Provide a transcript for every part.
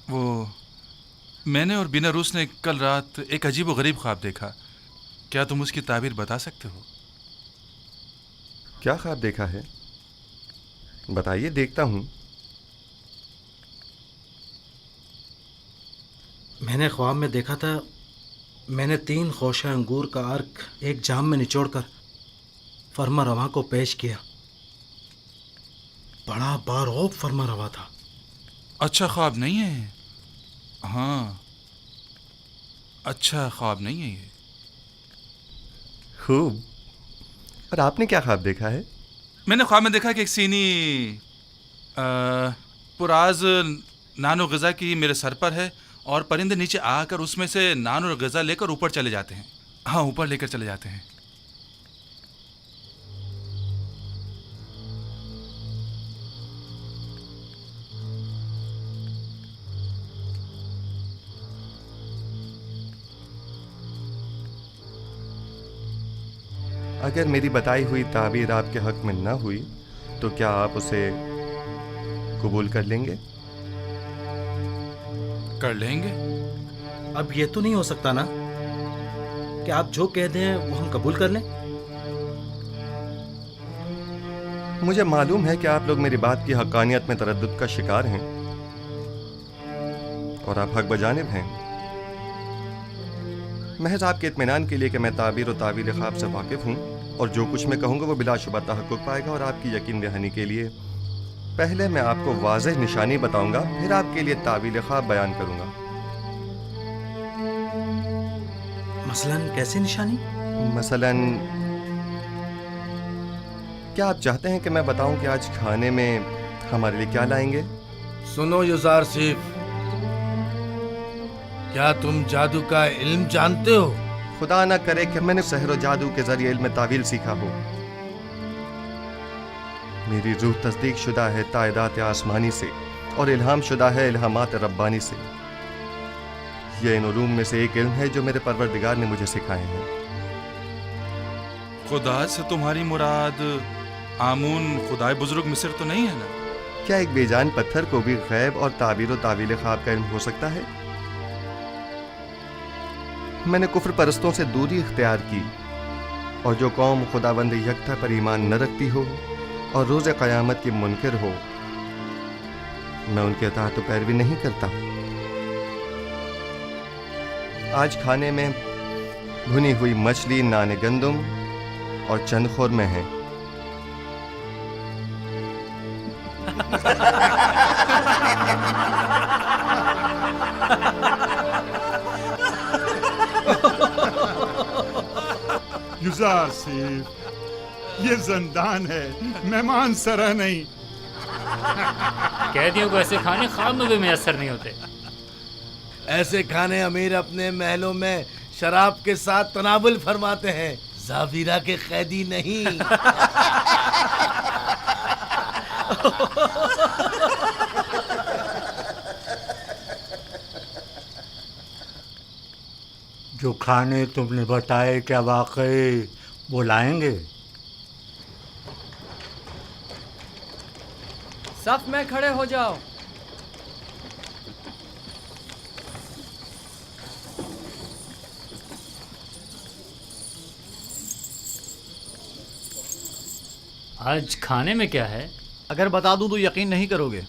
وہ میں نے اور بینا روس نے کل رات ایک عجیب و غریب خواب دیکھا. کیا تم اس کی تعبیر بتا سکتے ہو؟ کیا خواب دیکھا ہے؟ بتائیے، دیکھتا ہوں. میں نے خواب میں دیکھا تھا، میں نے 3 خوشہ انگور کا عرق ایک جام میں نچوڑ کر فرما رواں کو پیش کیا. بڑا بارعب فرما رواں تھا. اچھا خواب نہیں ہے. ہاں، اچھا خواب نہیں ہے یہ. خوب. اور آپ نے کیا خواب دیکھا ہے؟ میں نے خواب میں دیکھا کہ ایک سینی پراز نان و غذا کی میرے سر پر ہے، اور پرندے نیچے آ کر اس میں سے نان اور غذا لے کر اوپر چلے جاتے ہیں. ہاں، اوپر لے کر چلے جاتے ہیں. اگر میری بتائی ہوئی تعبیر آپ کے حق میں نہ ہوئی تو کیا آپ اسے قبول کر لیں گے؟ کر لیں گے. اب یہ تو نہیں ہو سکتا نا کہ آپ جو کہہ دیں وہ ہم قبول کر لیں؟ مجھے معلوم ہے کہ آپ لوگ میری بات کی حقانیت میں تردد کا شکار ہیں، اور آپ حق بجانب ہیں. محض آپ کے اطمینان کے لیے کہ میں تعبیر و تعویل خواب سے واقف ہوں، اور جو کچھ میں کہوں گا وہ بلا شبہ تحقق پائے گا. اور آپ کی یقین دہانی کے لیے پہلے میں آپ کو واضح نشانی بتاؤں گا، پھر آپ کے لیے تعویل خواب بیان کروں گا. مثلاً کیسے نشانی؟ مثلاً کیا آپ چاہتے ہیں کہ میں بتاؤں کہ آج کھانے میں ہمارے لیے کیا لائیں گے؟ سنو یوزارسیف، کیا تم جادو کا علم جانتے ہو؟ خدا نہ کرے کہ میں نے سحر و جادو کے ذریعے علم تعویل سیکھا ہو. میری روح تصدیق شدہ ہے تائیدات آسمانی سے، اور الہام شدہ ہے الہامات ربانی سے. یہ ان علوم میں سے ایک علم ہے جو میرے پروردگار نے مجھے سکھائے ہیں. خدا سے تمہاری مراد آمون خدائے بزرگ مصر تو نہیں ہے نا؟ کیا ایک بے جان پتھر کو بھی غیب اور تعبیر و تعویل خواب کا علم ہو سکتا ہے؟ میں نے کفر پرستوں سے دوری اختیار کی، اور جو قوم خداوند یکتا پر ایمان نہ رکھتی ہو اور روز قیامت کی منکر ہو، میں ان کے اطاعت و پیروی نہیں کرتا. آج کھانے میں بھنی ہوئی مچھلی، نان گندم اور چند خورمے ہیں. یوزارسیف، یہ زندان ہے، مہمان سرا نہیں. قیدیوں کو ایسے کھانے خواب میں بھی میسر نہیں ہوتے. ایسے کھانے امیر اپنے محلوں میں شراب کے ساتھ تناول فرماتے ہیں، زاویرا کے قیدی نہیں. جو کھانے تم نے بتائے کیا واقعی وہ لائیں گے؟ صف میں کھڑے ہو جاؤ. آج کھانے میں کیا ہے؟ اگر بتا دوں تو یقین نہیں کرو گے.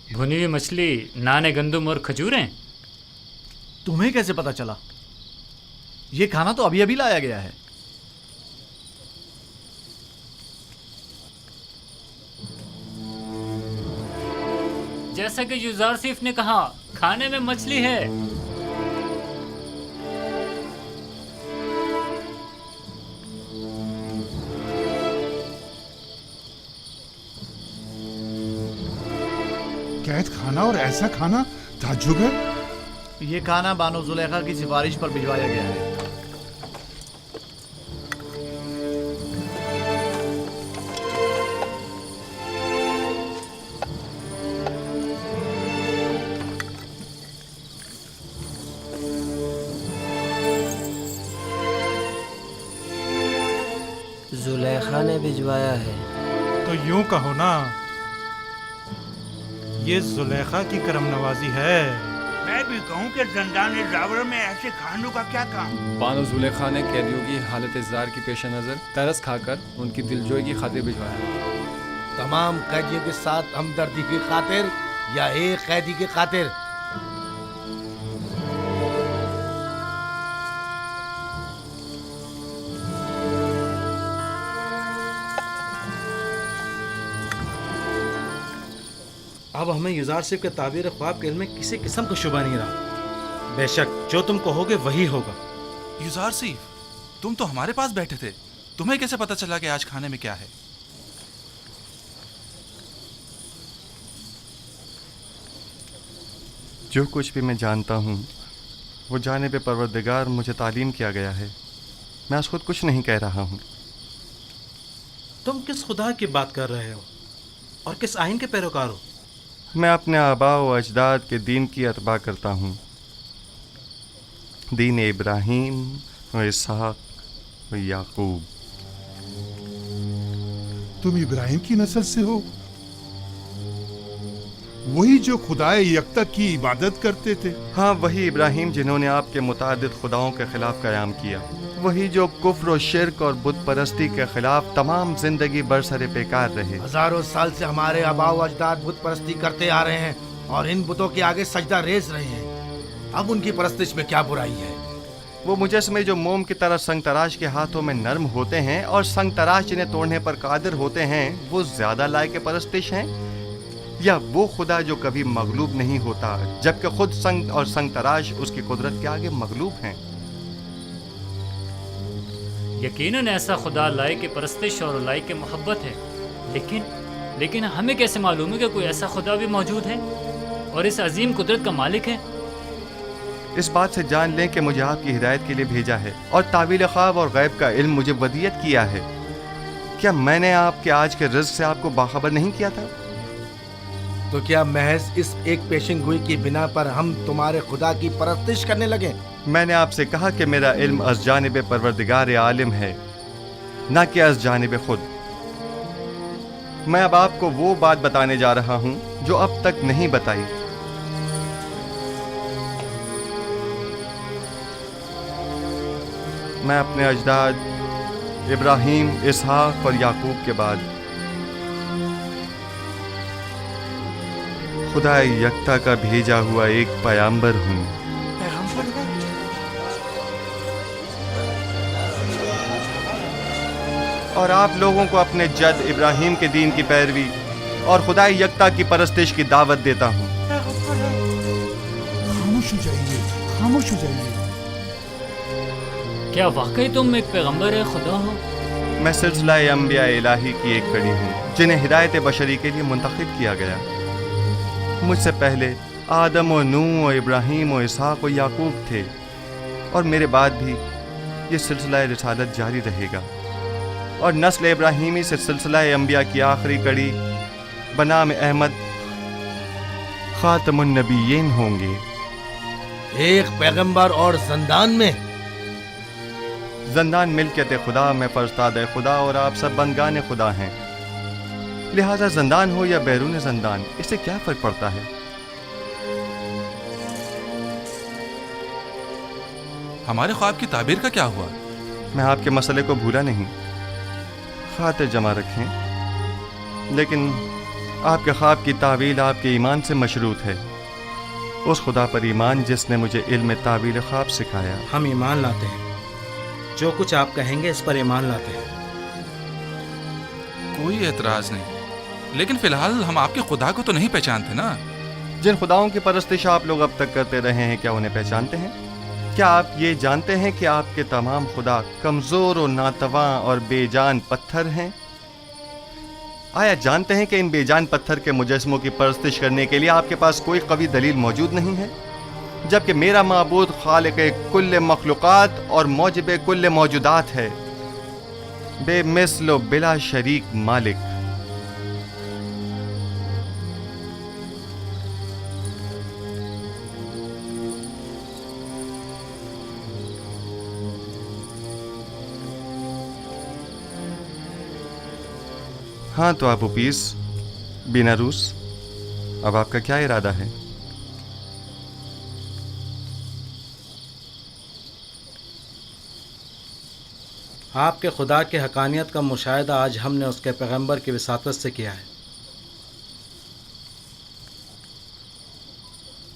بھنی ہوئی مچھلی، نان گندم اور کھجوریں. تمہیں کیسے پتا چلا؟ یہ کھانا تو ابھی ابھی لایا گیا ہے. جیسا کہ یوزارسیف نے کہا، کھانے میں مچھلی ہے. कैद खाना और ऐसा खाना ताज्जुब है। ये खाना बानो जुलेखा की सिफारिश पर भिजवाया गया है। जुलेखा ने भिजवाया है। तो यूं कहो ना, ये जुलेखा की करम नवाजी है। मैं भी कहूँ कि जंदान जावर में ऐसे खानों का क्या काम। बानो जुलेखा ने कैदियों की हालत ज़ार की पेश नज़र तरस खाकर उनकी दिलजोई की खातिर भिजवाया। तमाम कैदियों के साथ हमदर्दी की खातिर या एक कैदी की खातिर? अब हमें युजार सिर्फ के ताबीर ख्वाब के इल्म में किसी किस्म का शुबा नहीं रहा। बेशक जो तुम कहोगे वही होगा। युजार सिफ, तुम तो हमारे पास बैठे थे, तुम्हें कैसे पता चला कि आज खाने में क्या है? जो कुछ भी मैं जानता हूँ वो जानिब परवरदिगार मुझे तालीम किया गया है। मैं आज खुद कुछ नहीं कह रहा हूँ। तुम किस खुदा की बात कर रहे हो और किस आइन के पैरोकार हो? मैं अपने आबा व अजदाद के दीन की अतबा करता हूँ। दीन इब्राहीम व इसहाक व याकूब। तुम इब्राहिम की नस्ल से हो, वही जो खुदाए यकता की इबादत करते थे। हाँ, वही इब्राहिम जिन्होंने आपके मुतादिद खुदाओं के खिलाफ क़याम किया, वही जो कुफ्र और शिरक और बुत परस्ती के खिलाफ तमाम जिंदगी बरसरे बेकार रहे। हजारों साल से हमारे आबा व अजदाद बुत परस्ती करते आ रहे हैं और इन बुतों के आगे सजदा रेस रहे हैं। अब उनकी परस्तिश में क्या बुराई है? वो मुजस्समे जो मोम की तरह संग तराश के हाथों में नर्म होते हैं और संग तराश जिन्हें तोड़ने पर कादिर होते हैं, वो ज्यादा लायक परस्तिश हैं, या वो खुदा जो कभी मगलूब नहीं होता जबकि खुद संग और संग तराश उसकी कुदरत के आगे मगलूब हैं? यकीनन ऐसा खुदा लायक परस्तिश और लायक मोहब्बत है, लेकिन हमें कैसे मालूम है कि कोई ऐसा खुदा भी मौजूद है और इस अजीम कुदरत का मालिक है? इस बात से जान लें कि मुझे आपकी हिदायत के लिए भेजा है और तावील ख्वाब और गैब का इल्म मुझे वदियत किया है। क्या मैंने आपके आज के रिज़्क़ से आपको बाखबर नहीं किया था? तो क्या महज इस एक पेशिंग गोई की बिना पर हम तुम्हारे खुदा की परस्तिश करने लगे? मैंने आपसे कहा कि मेरा इल्म अज़ जानिब परवरदिगार आलिम है, ना कि अज़ जानिब खुद। मैं अब आपको वो बात बताने जा रहा हूँ जो अब तक नहीं बताई। मैं अपने अजदाद इब्राहीम, इसहाक और याकूब के बाद खुदा यकता का भेजा हुआ एक पैगंबर हूँ। और आप लोगों को अपने जद इब्राहीम के दीन की पैरवी और खुदा यकता की परस्तिश की दावत देता हूँ। खामोश हो जाइए, खामोश हो जाइए। क्या वाकई तुम एक पैगंबर है खुदा हो? मैं सिलसिला अंबिया इलाही की एक कड़ी हूँ जिन्हें हिदायत बशरी के लिए मुंतखब किया गया। मुझसे पहले आदम और नूह और इब्राहीम और इसहाक और याकूब थे और मेरे बाद भी ये सिलसिला रिसालत जारी रहेगा और नस्ल इब्राहीमी से सिलसिला अंबिया की आखिरी कड़ी बनाम अहमद खातमुन नबीयीन होंगे। एक पैगंबर और ज़ंदान में? ज़ंदान मिल्कियत खुदा में फरस्ताद खुदा और आप सब बंदगान खुदा हैं, लिहाजा ज़ंदान हो या बैरून ज़ंदान इससे क्या फ़र्क पड़ता है? हमारे ख्वाब की ताबीर का क्या हुआ? मैं आपके मसले को भूला नहीं, खातिर जमा रखें, लेकिन आपके ख्वाब की तावील आपके ईमान से मशरूत है, उस खुदा पर ईमान जिसने मुझे इल्म तावील ख्वाब सिखाया। हम ईमान लाते हैं, जो कुछ आप कहेंगे इस पर ईमान लाते हैं। कोई एतराज नहीं, लेकिन फिलहाल हम आपके खुदा को तो नहीं पहचानते ना। जिन खुदाओं की परस्तिश आप लोग अब तक करते रहे हैं, क्या उन्हें पहचानते हैं? क्या आप ये जानते हैं कि आपके तमाम खुदा कमज़ोर और नातवा और बेजान पत्थर हैं? آیا جانتے ہیں کہ ان بے جان پتھر کے مجسموں کی پرستش کرنے کے لیے آپ کے پاس کوئی قوی دلیل موجود نہیں ہے، جبکہ میرا معبود خالق کل مخلوقات اور موجب کل موجودات ہے، بے مثل و بلا شریک مالک۔ ہاں تو آپ اوپیس بیناروس، اب آپ کا کیا ارادہ ہے؟ آپ کے خدا کی حقانیت کا مشاہدہ آج ہم نے اس کے پیغمبر کی وساطت سے کیا ہے۔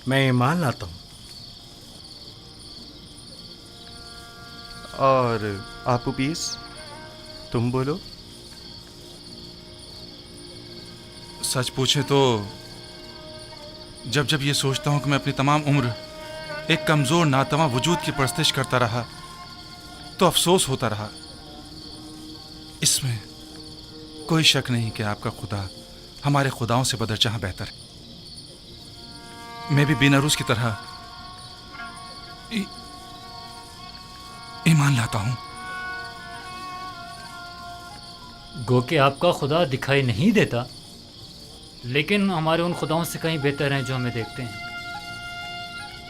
میں ایمان لاتا ہوں۔ اور آپ اوپیس تم بولو۔ سچ پوچھے تو جب یہ سوچتا ہوں کہ میں اپنی تمام عمر ایک کمزور ناتواں وجود کی پرستش کرتا رہا تو افسوس ہوتا رہا۔ اس میں کوئی شک نہیں کہ آپ کا خدا ہمارے خداؤں سے بدرجہ بہتر ہے۔ میں بھی بیناروس کی طرح ایمان لاتا ہوں۔ گو کہ آپ کا خدا دکھائی نہیں دیتا، لیکن ہمارے ان خداؤں سے کہیں بہتر ہیں جو ہمیں دیکھتے ہیں،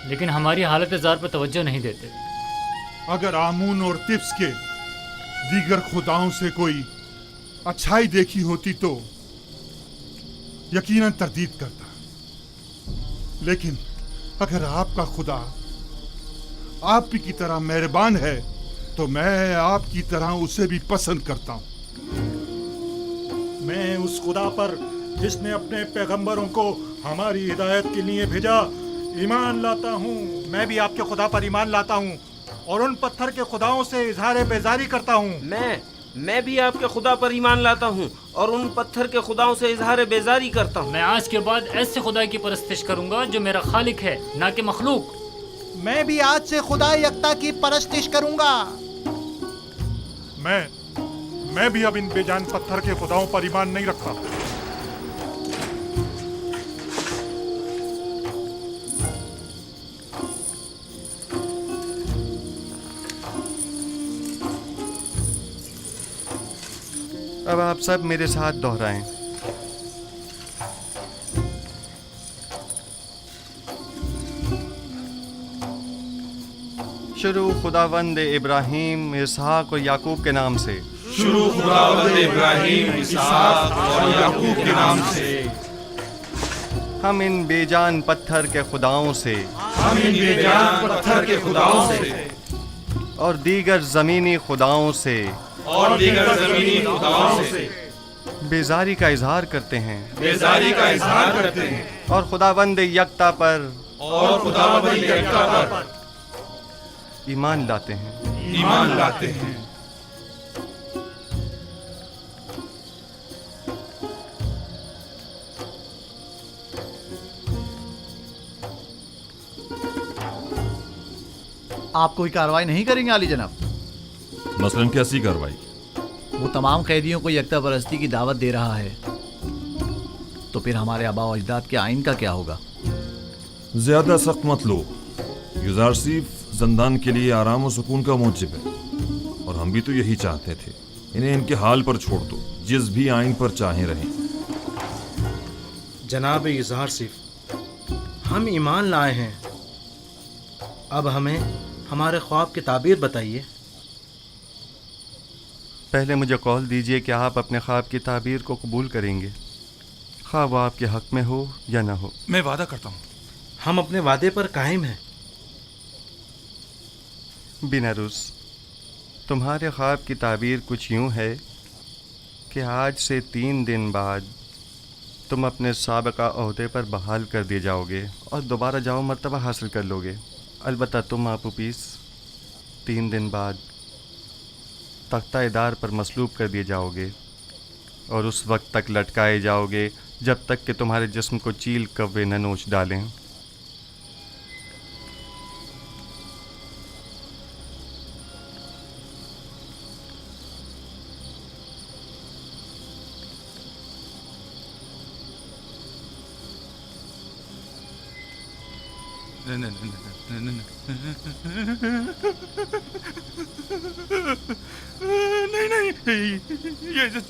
لیکن ہماری حالت زار پر توجہ نہیں دیتے۔ اگر آمون اور تبس کے دیگر خداؤں سے کوئی اچھائی دیکھی ہوتی تو یقیناً تردید کرتا، لیکن اگر آپ کا خدا آپ کی طرح مہربان ہے تو میں آپ کی طرح اسے بھی پسند کرتا ہوں۔ میں اس خدا پر جس نے اپنے پیغمبروں کو ہماری ہدایت کے لیے بھیجا ایمان لاتا ہوں۔ میں بھی آپ کے خدا پر ایمان لاتا ہوں اور ان پتھر کے خداؤں سے اظہار بیزاری کرتا ہوں۔ میں بھی آپ کے خدا پر ایمان لاتا ہوں اور ان پتھر کے خداؤں سے اظہار بیزاری کرتا ہوں۔ میں آج کے بعد ایسے خدا کی پرستش کروں گا جو میرا خالق ہے، نہ کہ مخلوق۔ میں بھی آج سے خدا یکتا کی پرستش کروں گا۔ میں بھی اب ان بے جان پتھر کے خداؤں پر ایمان نہیں رکھتا۔ اب آپ سب میرے ساتھ دہرائیں۔ شروع خداوند ابراہیم، اسحاق اور یعقوب کے نام سے۔ شروع خداوند ابراہیم، اسحاق اور یعقوب کے نام سے۔ ہم ان بے جان پتھر کے خداؤں سے، ہم ان بے جان پتھر کے خداؤں سے اور دیگر زمینی خداؤں سے، اور دیگر زمینی خداؤں سے بیزاری کا اظہار کرتے ہیں، بیزاری کا اظہار کرتے ہیں، اور خداوند یکتا پر، اور خداوند یکتا پر ایمان لاتے ہیں۔ ایمان لاتے ہیں۔ آپ کوئی کارروائی نہیں کریں گے عالی جناب؟ مثلاً کیسی کارروائی؟ وہ تمام قیدیوں کو یکتا پرستی کی دعوت دے رہا ہے، تو پھر ہمارے آباء و اجداد کے آئین کا کیا ہوگا؟ زیادہ سخت مت لو، یوزارسیف زندان کے لیے آرام و سکون کا موجب ہے، اور ہم بھی تو یہی چاہتے تھے۔ انہیں ان کے حال پر چھوڑ دو، جس بھی آئین پر چاہیں رہیں۔ جناب یوزارسیف، ہم ایمان لائے ہیں، اب ہمیں ہمارے خواب کی تعبیر بتائیے۔ پہلے مجھے قول دیجئے کہ آپ اپنے خواب کی تعبیر کو قبول کریں گے، خواہ وہ آپ کے حق میں ہو یا نہ ہو۔ میں وعدہ کرتا ہوں۔ ہم اپنے وعدے پر قائم ہیں۔ بیناروس، تمہارے خواب کی تعبیر کچھ یوں ہے کہ آج سے 3 دن بعد تم اپنے سابقہ عہدے پر بحال کر دیے جاؤ گے اور دوبارہ جاؤ مرتبہ حاصل کر لو گے۔ البتہ تم آپوپیس 3 دن بعد تختہ دار پر مصلوب کر دیے جاؤ گے اور اس وقت تک لٹکائے جاؤ گے جب تک کہ تمہارے جسم کو چیل کوے نہ نوچ ڈالیں۔ नहीं नहीं,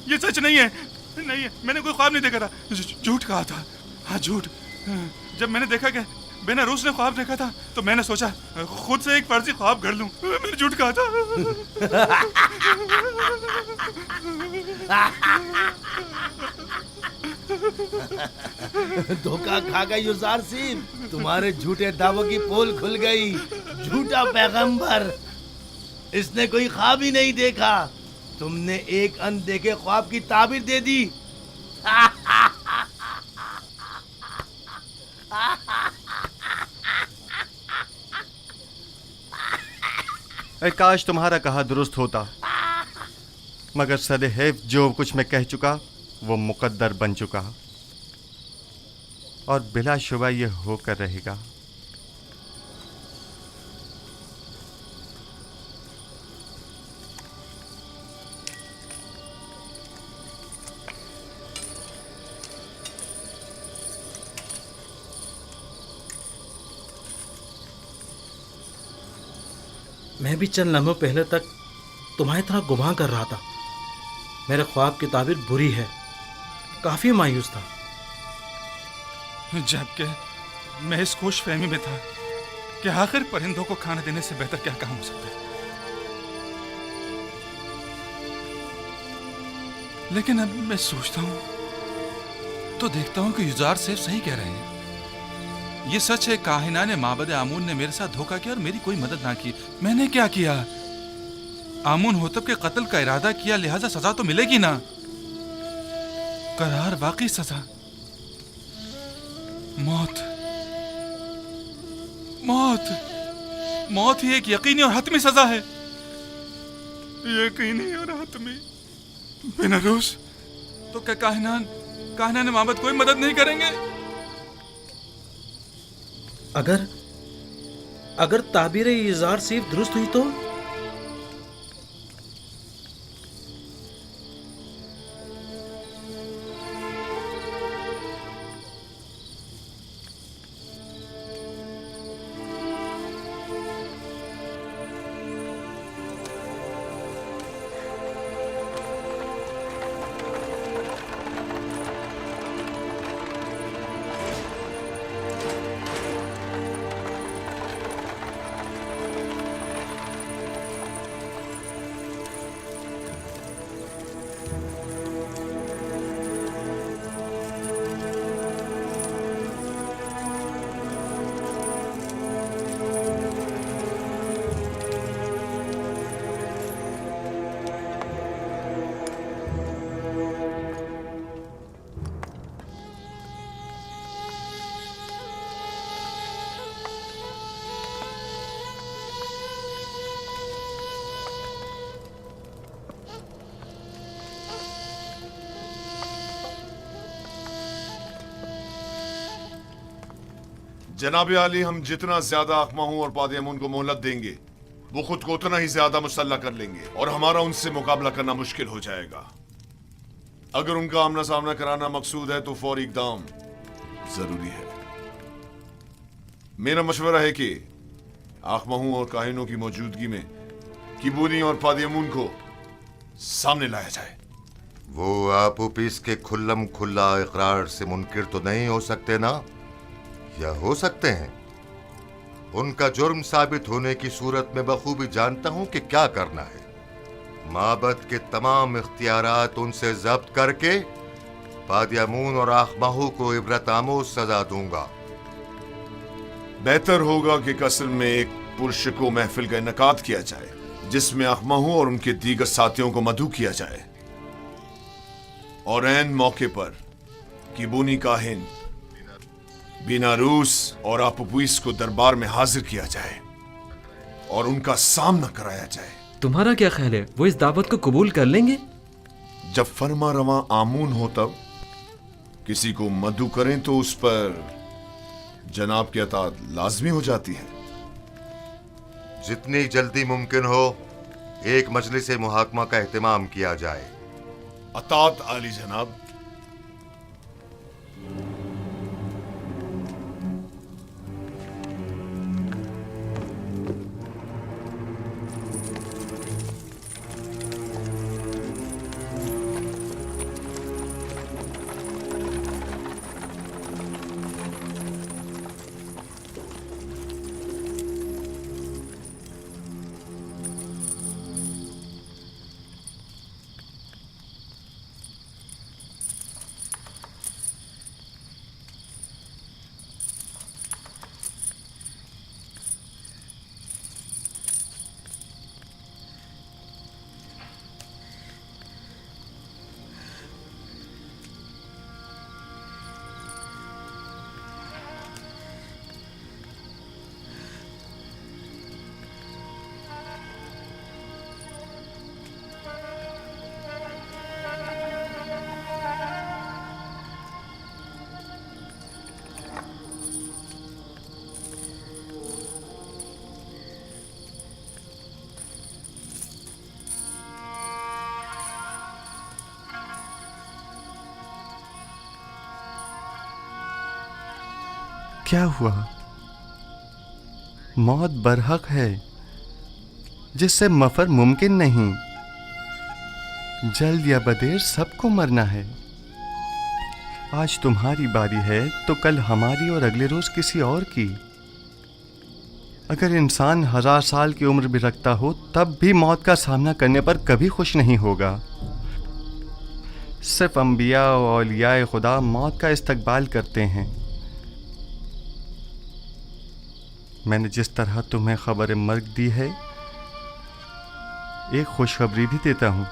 ये सच नहीं है, नहीं है, मैंने कोई ख्वाब नहीं देखा था, झूठ कहा था, हाँ झूठ। जब मैंने देखा कि बेनारूस ने ख्वाब देखा था तो मैंने सोचा खुद से एक फर्जी ख्वाब कर लूं, मैंने झूठ कहा था। धोखा खा गई युजारसीब, तुम्हारे झूठे दावों की पोल खुल गई। झूठा पैगंबर, इसने कोई ख्वाब ही नहीं देखा, तुमने एक अनदेखे ख्वाब की ताबीर दे दी। काश तुम्हारा कहा दुरुस्त होता, मगर सदैव जो कुछ मैं कह चुका वो मुकद्दर बन चुका और बिलाशुबा ये होकर रहेगा। मैं भी चंद लम्हों पहले तक तुम्हारी तरह गुमान कर रहा था। मेरे ख्वाब की ताबीर बुरी है, काफी मायूस था। जबकि मैं इस खुश फहमी में था कि आखिर परिंदों को खाना देने से बेहतर क्या काम हो सकता है। लेकिन अब मैं सोचता हूं तो देखता हूं कि युजार सेफ सही कह रहे हैं। ये सच है, काहिना ने माबद आमून ने मेरे साथ धोखा किया और मेरी कोई मदद ना की। मैंने क्या किया? आमून होतब के कत्ल का इरादा किया, लिहाजा सजा तो मिलेगी ना। करार वाकई सजा, मौत। मौत मौत ही एक यकीनी और हतमी सजा है, यकीनी और हतमी। बेनारूस, तो क्या काहिना ने माबद कोई मदद नहीं करेंगे? अगर ताबीर इज़ार सिर्फ दुरुस्त हुई तो? जनाब आली, हम जितना ज्यादा अखमाहू और पादियामून को मोहलत देंगे वो खुद को उतना ही ज्यादा मुसल्ला कर लेंगे और हमारा उनसे मुकाबला करना मुश्किल हो जाएगा। अगर उनका आमना सामना कराना मकसूद है तो फौरी इकदाम जरूरी है। मेरा मशवरा है कि अखमाहू और काहिनों की मौजूदगी में किबूनी और पादियामून को सामने लाया जाए। वो आपूपीस के खुल्लम खुल्ला इकरार से मुनकिर तो नहीं हो सकते ना, या हो सकते हैं? उनका जुर्म साबित होने की सूरत में बखूबी जानता हूं कि क्या करना है। माबद के तमाम इख्तियारात उनसे जब्त करके पादियामून और आखमाहू को इबरत आमोज सजा दूंगा। बेहतर होगा कि कस्र में एक पुरशको महफिल का इनकाद किया जाए जिसमें अखमाहू और उनके दीगर साथियों को मदऊ किया जाए और ऐन मौके पर किबूनी काहिन बेनारूस और आपूपीस को दरबार में हाजिर किया जाए और उनका सामना कराया जाए। तुम्हारा क्या ख्याल है, वो इस दावत को कबूल कर लेंगे? जब फरमा रवा आमून हो तब किसी को मदऊ करें तो उस पर जनाब की अतात लाजमी हो जाती है। जितनी जल्दी मुमकिन हो एक मजलिस मुहाकमा का एहतमाम किया जाए। अतात आली जनाब। क्या हुआ? मौत बरहक है, जिससे मफर मुमकिन नहीं। जल्द या बदेर सबको मरना है। आज तुम्हारी बारी है तो कल हमारी और अगले रोज किसी और की। अगर इंसान 1000 साल की उम्र भी रखता हो तब भी मौत का सामना करने पर कभी खुश नहीं होगा। सिर्फ अंबिया और औलियाए खुदा मौत का इस्तकबाल करते हैं। मैंने जिस तरह तुम्हें खबर मर्ग दी है, एक खुशखबरी भी देता हूँ।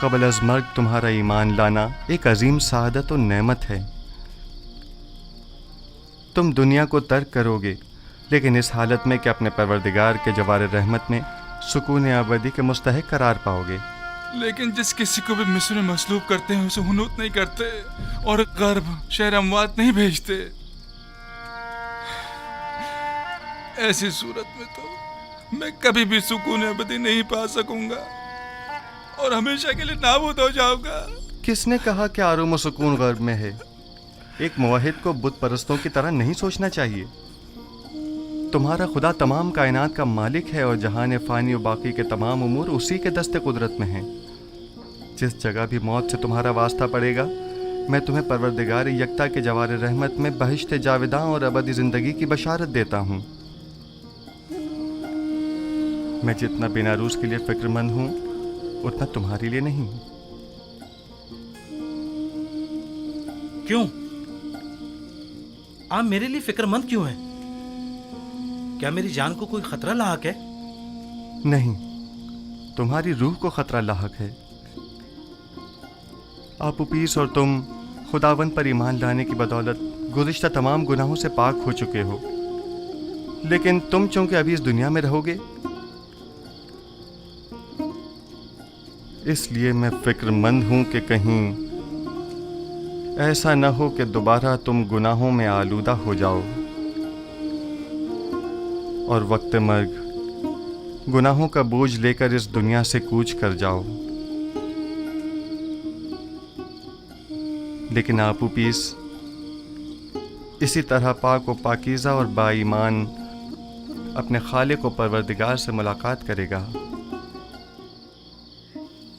क़ब्ल अज़ मर्ग तुम्हारा ईमान लाना एक अजीम सादत और नेमत है। तुम दुनिया को तर्क करोगे, लेकिन इस हालत में कि अपने परवरदिगार के जवार रहमत में सुकून अबदी के मुस्तहिक करार पाओगे। लेकिन जिस किसी को भी मिस्र में मसलूब करते हैं उसे हुनूत नहीं करते और गर्भ शहर अमवात नहीं भेजते। ऐसी सूरत में तो मैं कभी भी सुकून अबदी नहीं पा सकूंगा और हमेशा के लिए नाबूद हो जाऊंगा। किसने कहा कि आराम और सुकून गर्भ में है? एक मुवहिद को बुत परस्तों की तरह नहीं सोचना चाहिए। तुम्हारा खुदा तमाम कायनात का मालिक है और जहान फ़ानी और बाकी के तमाम उमूर उसी के दस्ते कुदरत में हैं। जिस जगह भी मौत से तुम्हारा वास्ता पड़ेगा, मैं तुम्हें परवरदिगार यकता के जवार रहमत में बहिश्त जाविदां और अबदी ज़िंदगी की बशारत देता हूँ। मैं जितना बिनारूस के लिए फ़िक्रमंद हूँ उतना तुम्हारे लिए नहीं। क्यों? आप मेरे लिए फिक्रमंद क्यों हैं? क्या मेरी जान को कोई खतरा लाहक है? नहीं, तुम्हारी रूह को खतरा लाहक है। आप उपीस और तुम खुदावन पर ईमान लाने की बदौलत गुज़िश्ता तमाम गुनाहों से पाक हो चुके हो। लेकिन तुम चूंकि अभी इस दुनिया में रहोगे, इसलिए मैं फिक्रमंद हूं कि कहीं ऐसा न हो कि दोबारा तुम गुनाहों में आलूदा हो जाओ और वक्त मर्ग गुनाहों का बोझ लेकर इस दुनिया से कूच कर जाओ। लेकिन आपू पीस इसी तरह पाक व पाकीज़ा और बाईमान अपने खालिक व परवरदिगार से मुलाकात करेगा।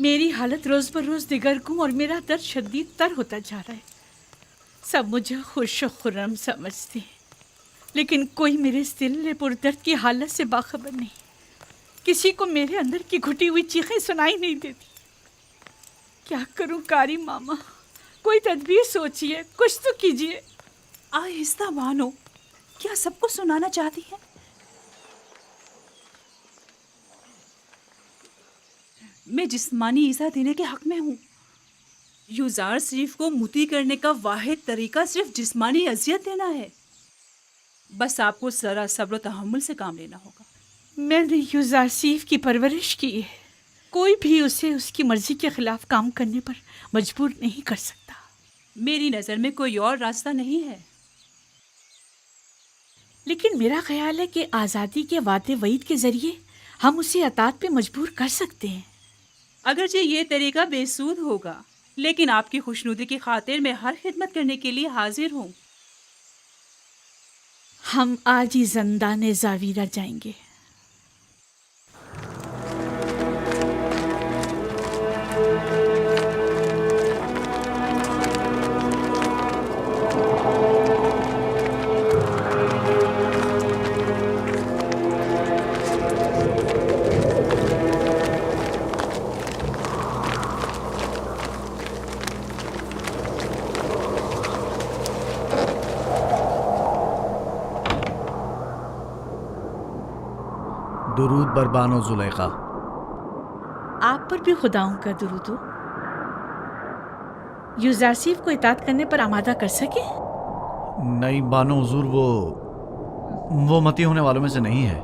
मेरी हालत रोज बर रोज दिगरगुम और मेरा दर्द शदीद तर होता जा रहा है। सब मुझे खुश और खुर्रम समझते हैं, लेकिन कोई मेरे इस दिल पुरदर्द की हालत से बाखबर नहीं। किसी को मेरे अंदर की घुटी हुई चीखें सुनाई नहीं देती। क्या करूं कारी मामा? कोई तदबीर सोचिए, कुछ तो कीजिए। आहिस्ता मानो, क्या सबको सुनाना चाहती है? मैं जिस्मानी ईज़ा देने के हक में हूँ। यूज़ार शरीफ को मुती करने का वाहिद तरीका सिर्फ जिस्मानी अजियत देना है। बस आपको ज़रा सब्र व तहम्मुल से काम लेना होगा। मैंने यूज़ार शरीफ की परवरिश की है। कोई भी उसे उसकी मर्जी के खिलाफ काम करने पर मजबूर नहीं कर सकता। मेरी नज़र में कोई और रास्ता नहीं है। लेकिन मेरा ख्याल है कि आज़ादी के वादे वईद के ज़रिए हम उसे अतात पे मजबूर कर सकते हैं। अगरचे ये तरीका बेसूद होगा, लेकिन आपकी खुशनुदी की खातिर मैं हर खिदमत करने के लिए हाजिर हूँ। हम आज ही ज़ंदान ज़ावीरा जाएंगे। दुरूद बरबानो जुलेखा। आप पर भी खुदाओं का दुरूद हो। यूज़ार शरीफ को इताअत करने पर आमादा कर सके? नहीं बानो हुजूर, वो मती होने वालों में से नहीं है।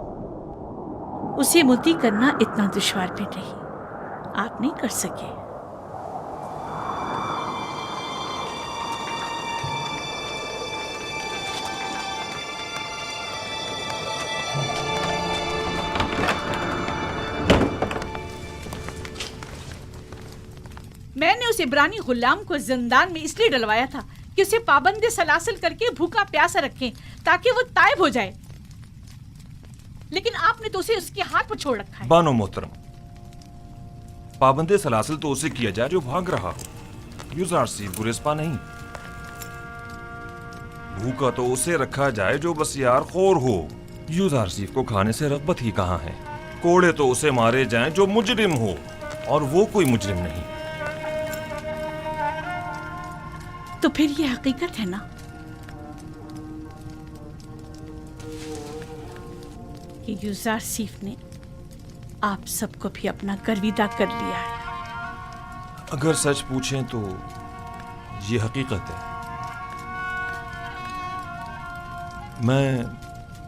उसे मुती करना इतना दुश्वार भी नहीं। आप नहीं कर सके। मैंने उस इब्रानी गुलाम को जिंदान में इसलिए डलवाया था कि उसे पाबंद सलासिल करके भूखा प्यासा रखें ताकि वो तायब हो जाए, लेकिन आपने तो उसे उसके हाथ पर छोड़ रखा है। बानो मोहतरम, पाबंदे सलासिल तो उसे किया जाए जो भाग रहा हो, युज़ारसीफ गुरेस्पा नहीं। भूखा तो उसे रखा जाए जो बस यार खोर हो। युज़ारसीफ को खाने से रग़बत ही कहाँ है। कोड़े तो उसे मारे जाएं जो मुजरिम हो, और वो कोई मुजरिम नहीं। तो फिर ये हकीकत है ना कि युज़ारसीफ ने आप सबको भी अपना गर्विदा कर लिया है। अगर सच पूछें तो ये हकीकत है।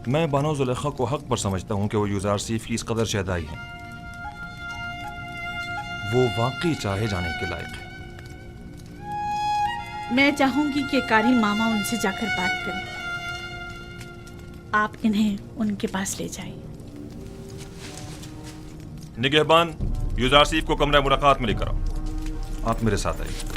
मैं बानो ज़ुलेखा को हक पर समझता हूं कि वो युज़ारसीफ की इस कदर शहदाई है। वो वाकई चाहे जाने के लायक है। मैं चाहूंगी कि कारी मामा उनसे जाकर बात करें। आप इन्हें उनके पास ले जाइए। निगहबान, युज़ारसीफ को कमरे मुलाकात में लेकर आओ। आप मेरे साथ आइए।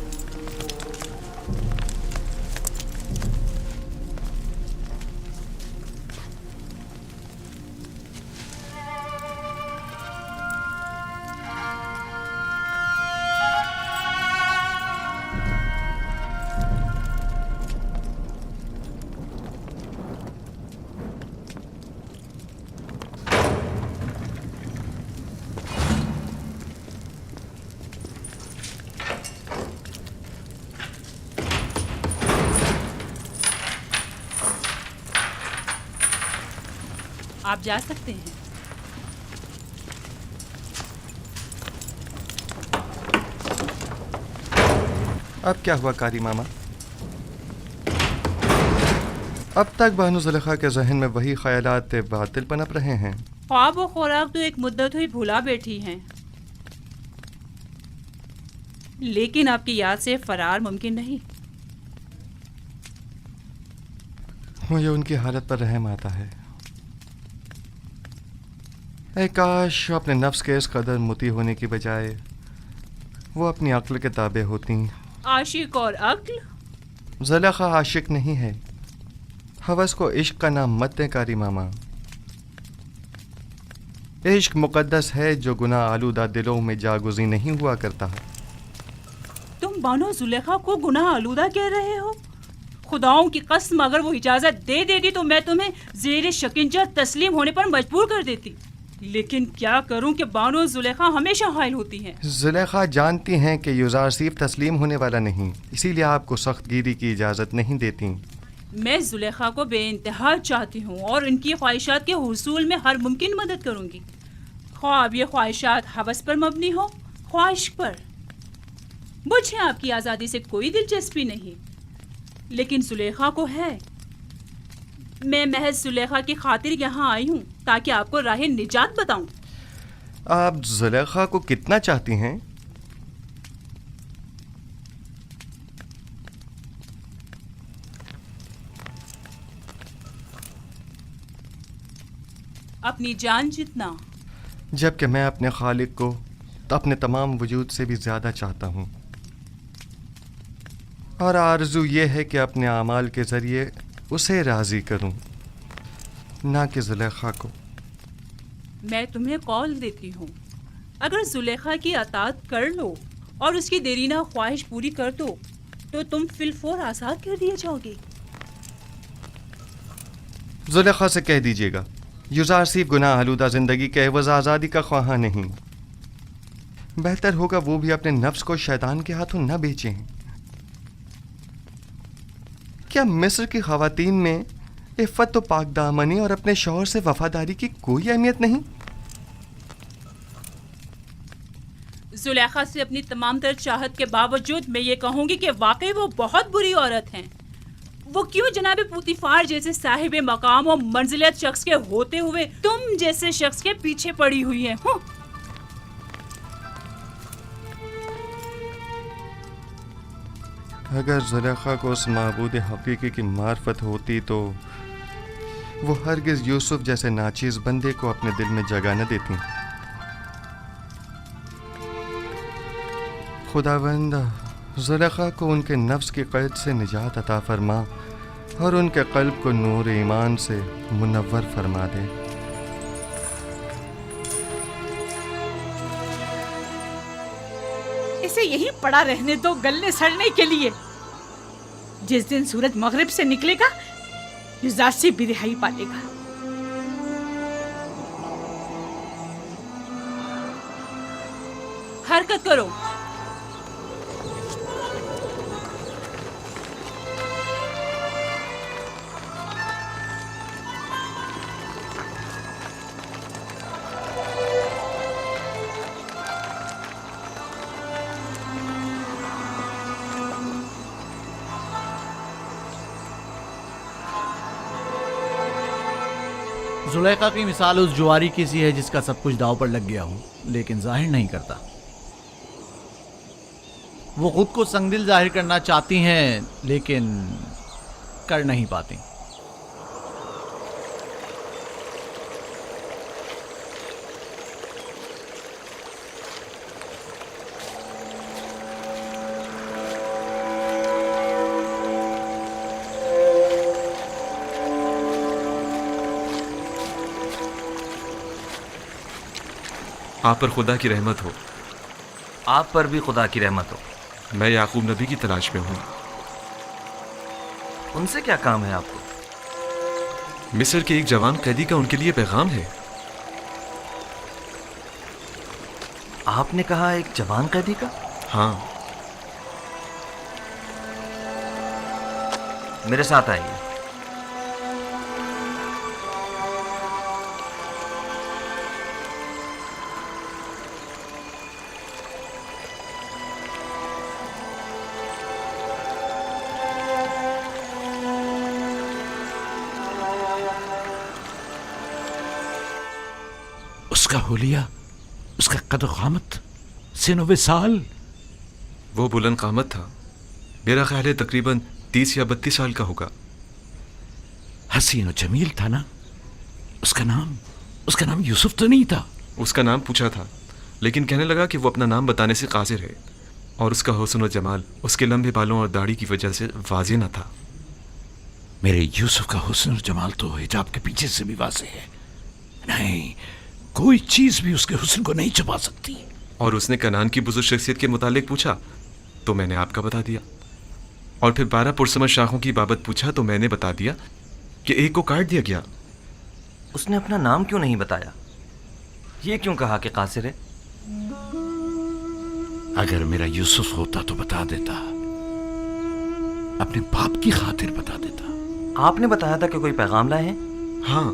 आप जा सकते हैं। अब क्या हुआ कारी मामा? अब तक बानो ज़ुलेखा के जहन में वही ख्यालात बातिल पनप रहे हैं। ख्वाब और खुराक तो एक मुद्दत हुई भुला बैठी हैं, लेकिन आपकी याद से फरार मुमकिन नहीं। मुझे उनकी हालत पर रहम आता है। काश अपने नफ्स के इस कदर मुती होने की बजाय वो अपनी अक्ल के ताबे होती। आशिक और अक्ल? ज़ुलेखा आशिक नहीं है। हवस को इश्क का नाम मत दें कारी मामा। इश्क मुकद्दस है जो गुनाह आलूदा दिलों में जागुज़ी नहीं हुआ करता। तुम बानो ज़ुलेखा को गुनाह आलूदा कह रहे हो? खुदाओं की कसम, अगर वो इजाज़त दे देती तो मैं तुम्हें ज़ेर शिकंजा तस्लीम होने पर मजबूर कर देती। लेकिन क्या करूं कि बानो ज़ुलेखा हमेशा हायल होती हैं। ज़ुलेखा जानती हैं कि युज़ारसीफ तस्लीम होने वाला नहीं, इसीलिए आपको सख्त गिरी की इजाज़त नहीं देती। मैं ज़ुलेखा को बेइंतहा चाहती हूँ और इनकी ख्वाहिशात के हुसूल में हर मुमकिन मदद करूँगी, ख्वाब ये ख्वाहिशात हवस पर मबनी हो, ख्वाहिश पर। मुझे आपकी आज़ादी से कोई दिलचस्पी नहीं, लेकिन ज़ुलेखा को है। मैं महज ज़ुलेखा की खातिर यहाँ आई हूँ ताकि आपको राह निजात बताऊं। आप ज़ुलेखा को कितना चाहती हैं? अपनी जान जितना। जबकि मैं अपने खालिक को अपने तमाम वजूद से भी ज़्यादा चाहता हूँ, और आरज़ू ये है कि अपने आमाल के ज़रिए उसे राज़ी करूं, ना कि ज़ुलेखा को। मैं तुम्हें कॉल देती हूँ, अगर ज़ुलेखा की अताअत कर लो और उसकी देरीना ख्वाहिश पूरी कर दो तो तुम फिलफौर आज़ाद कर दिए जाओगे। ज़ुलेखा से कह दीजिएगा युज़ारसीफ गुनाह आलूदा ज़िंदगी के एवज़ आज़ादी का ख्वाहा नहीं। बेहतर होगा वो भी अपने नफ्स को शैतान के हाथों न बेचें। क्या मिस्र की ख़वातीन में इफ़्फ़त तो पाक दामनी और अपने शौहर से वफादारी की कोई अहमियत नहीं? ज़ुलेखा से अपनी तमाम तर चाहत के बावजूद मैं ये कहूँगी कि वाकई वो बहुत बुरी औरत हैं। वो क्यों जनाब पुतिफार जैसे साहिब मकाम और मंजिलत शख्स के होते हुए तुम जैसे शख्स के पीछे पड़ी हुई हैं? अगर ज़ुलेखा को उस माबूद हकीकी की मार्फत होती तो वो हरगिज़ यूसुफ जैसे नाचीज़ बंदे को अपने दिल में जगह न देती। खुदावंद زلیخا کو ان کے نفس کی قید سے نجات عطا فرما اور ان کے قلب کو نور ایمان سے منور فرما دے۔ اسے یہیں پڑا رہنے دو گلنے سڑنے کے لیے۔ جس دن سورج مغرب سے نکلے گا یوزارسی بھی رہائی پالے گا۔ حرکت کرو۔ زلیخا کی مثال اس جواری کی سی ہے جس کا سب کچھ داؤ پر لگ گیا ہو لیکن ظاہر نہیں کرتا۔ وہ خود کو سنگدل ظاہر کرنا چاہتی ہیں لیکن کر نہیں پاتی۔ آپ پر خدا کی رحمت ہو۔ آپ پر بھی خدا کی رحمت ہو۔ میں یعقوب نبی کی تلاش میں ہوں۔ ان سے کیا کام ہے آپ کو؟ مصر کے ایک جوان قیدی کا ان کے لیے پیغام ہے۔ آپ نے کہا ایک جوان قیدی کا؟ ہاں۔ میرے ساتھ آئیے۔ اس کا حلیہ، اس کا قد و قامت، سن و وصال۔ وہ بلند قامت تھا، میرا خیال ہے تقریباً 30 یا 32 سال کا ہوگا۔ حسین و جمیل تھا نا؟ اس کا نام یوسف تو نہیں تھا؟ اس کا نام پوچھا تھا لیکن کہنے لگا کہ وہ اپنا نام بتانے سے قاصر ہے، اور اس کا حسن و جمال اس کے لمبے بالوں اور داڑھی کی وجہ سے واضح نہ تھا۔ میرے یوسف کا حسن و جمال تو حجاب کے پیچھے سے بھی واضح ہے۔ نہیں، کوئی چیز بھی اس کے حسن کو نہیں چھپا سکتی۔ اور اس نے کنعان کی بزرگ شخصیت کے متعلق پوچھا تو میں نے آپ کا بتا دیا، اور پھر 12 پرسمر شاخوں کی بابت پوچھا تو میں نے بتا دیا کہ ایک کو کاٹ دیا گیا۔ اس نے اپنا نام کیوں نہیں بتایا؟ یہ کیوں کہا کہ قاصر ہے؟ اگر میرا یوسف ہوتا تو بتا دیتا، اپنے باپ کی خاطر بتا دیتا۔ آپ نے بتایا تھا کہ کوئی پیغام لائے ہیں؟ ہاں،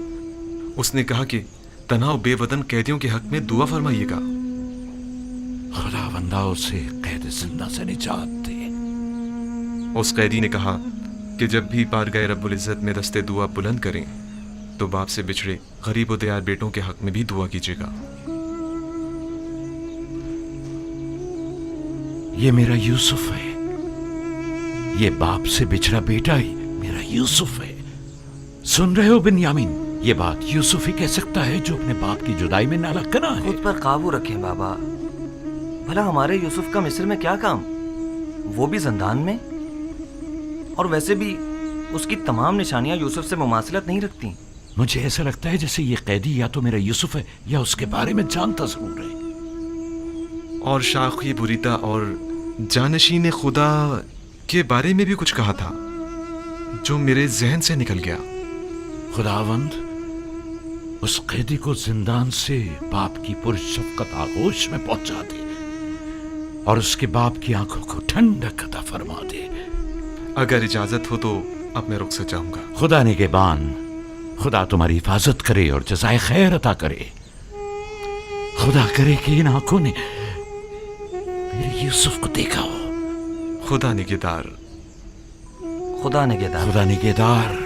اس نے کہا کہ تنہا بے وطن قیدیوں کے حق میں دعا فرمائیے گا۔ خدا بندہ اسے قید زندہ سے نجات دے۔ اس قیدی نے کہا کہ جب بھی بارگاہ رب العزت میں دستے دعا بلند کریں تو باپ سے بچھڑے غریب و دیار بیٹوں کے حق میں بھی دعا کیجیے گا۔ یہ میرا یوسف ہے، یہ باپ سے بچھڑا بیٹا ہی میرا یوسف ہے۔ سن رہے ہو بنیامین؟ یہ بات یوسف ہی کہہ سکتا ہے جو اپنے باپ کی جدائی میں نالا کنا ہے۔ خود پر قابو رکھیں بابا، بھلا ہمارے یوسف کا مصر میں کیا کام؟ وہ بھی زندان میں، اور ویسے بھی اس کی تمام نشانیاں یوسف سے مماثلت نہیں رکھتی۔ مجھے ایسا لگتا ہے جیسے یہ قیدی یا تو میرا یوسف ہے یا اس کے بارے میں جانتا ضرور ہے۔ اور شاخی بریتا اور جانشین خدا کے بارے میں بھی کچھ کہا تھا جو میرے ذہن سے نکل گیا۔ خداوند اس قیدی کو زندان سے باپ کی پرشفقت آغوش میں پہنچا دے اور اس کے باپ کی آنکھوں کو ٹھنڈک عطا فرما دے۔ اگر اجازت ہو تو اب میں رخصت جاؤں گا۔ خدا نگہبان، خدا تمہاری حفاظت کرے اور جزائے خیر عطا کرے۔ خدا کرے کہ ان آنکھوں نے میرے یوسف کو دیکھا ہو۔ خدا نگہدار۔ خدا نگہدار۔ خدا نگہدار۔